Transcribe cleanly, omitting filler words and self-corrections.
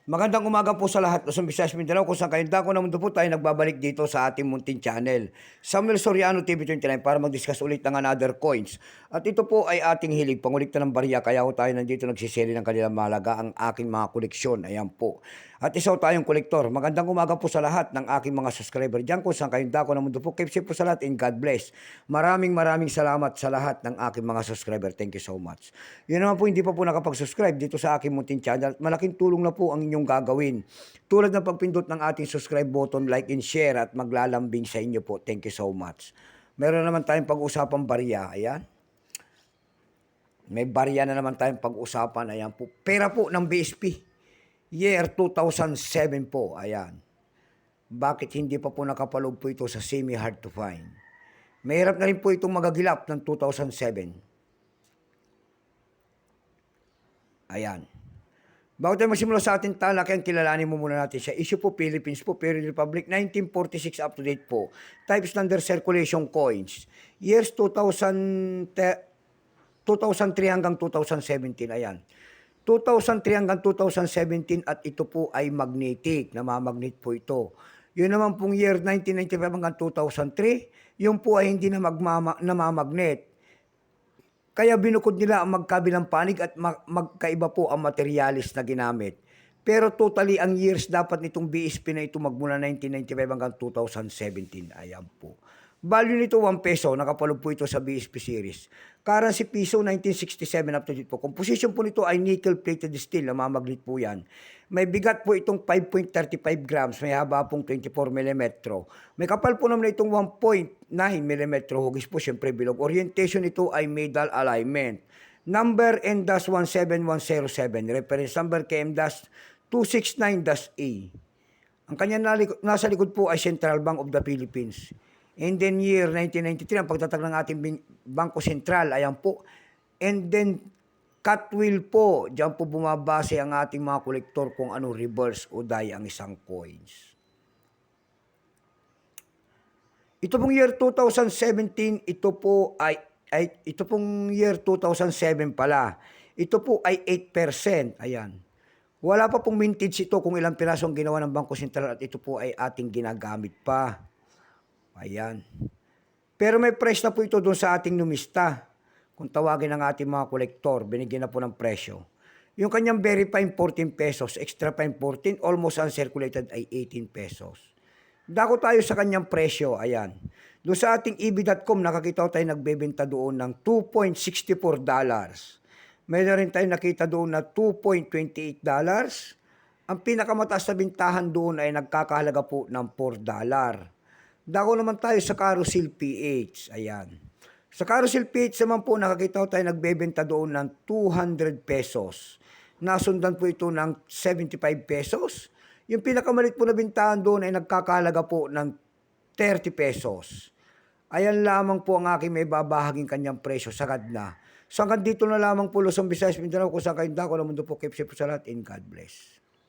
Magandang umaga po sa lahat. Luzon, Visayas, Mindanao, kung saan kayong dako na mundo po tayo nagbabalik dito sa ating munting channel. Samuel Soriano TV 29 para mag-discuss ulit ng another coins. At ito po ay ating hilig, pangulikta ng barya, kaya ho tayo nandito nagsiseli ng kanilang mahalaga ang aking mga koleksyon. Ayan po. At isa tayong kolektor. Magandang umaga po sa lahat ng aking mga subscriber dyan kung saan kayong dako na mundo po. Keep safe po sa lahat and God bless. Maraming salamat sa lahat ng aking mga subscriber. Thank you so much. Yun naman po, hindi pa po nakapag-subscribe dito sa aking munting channel. Malaking tulong na po ang inyong gagawin. Tulad ng pagpindot ng ating subscribe button, like and share at maglalambing sa inyo po. Thank you so much. Meron naman tayong pag-usapang barya. Ayan. May barya na naman tayong pag-usapan. Ayan po. Pera po ng BSP. Year 2007 po. Ayan. Bakit hindi pa po nakapaloob po ito sa semi-hard to find? Mahirap na rin po itong magagilap ng 2007. Ayan. Bago tayo magsimula sa ating talakayan, kilalanin mo muna natin siya. Issue po Philippines po, Period Republic, 1946 up to date po. Types under circulation coins. Years 2003 hanggang 2017. Ayan. 2003 hanggang 2017 at ito po ay magnetic. Namamagnet po ito. Yun naman pong year 1995 hanggang 2003, yun po ay hindi na namamagnet. Kaya binukod nila ang magkabilang panig at magkaiba po ang materialis na ginamit. Pero totally ang years dapat nitong BSP na ito magmula 1995 hanggang 2017. Ayan po. Value nito 1 peso. Nakapaloob po ito sa BSP series. Currency piso 1967 up to date po. Composition po nito ay nickel plated steel. Namamagnet po yan. May bigat po itong 5.35 grams. May haba pong 24 mm. May kapal po naman itong 1.9 mm. Hugis po siyempre bilog. Orientation nito ay medal alignment. Number N-17107. Reference number KM-269-A. Ang kanya nasa likod po ay Central Bank of the Philippines. And then year 1993, ang pagtatag ng ating Bangko Sentral, ayan po. And then Catwill po, diyan po bumabase ang ating mga kolektor kung ano reverse o die ang isang coins. Ito pong year 2017, ito pong year 2007 pala. Ito po ay 8%. Ayan. Wala pa pong mintage ito kung ilang piraso ang ginawa ng Bangko Sentral at ito po ay ating ginagamit pa. Ayan. Pero may price na po ito doon sa ating numista. Kung tawagin ng ating mga kolektor, binigyan na po ng presyo. Yung kanyang very fine 14 pesos, extra fine 14, almost uncirculated ay 18 pesos. Dako tayo sa kanyang presyo, ayan. Doon sa ating EB.com, nakakita tayo nagbebenta doon ng $2.64. Mayroon rin tayo nakita doon na $2.28. Ang pinakamataas na bintahan doon ay nagkakahalaga po ng $4. Dako naman tayo sa Carousel PH. Ayan. Sa Carousel PH naman po, nakakita tayo nagbebenta doon ng 200 pesos. Nasundan po ito ng 75 pesos. Yung pinakamalit po na bintahan doon ay nagkakahalaga po ng 30 pesos. Ayan lamang po ang aking may babahaging kanyang presyo. Sagad na. So hanggang dito na lamang po Luzon, Visayas, Mindanao, kung saan kayong dako ng mundo po. Keep safe po sa lahat and God bless.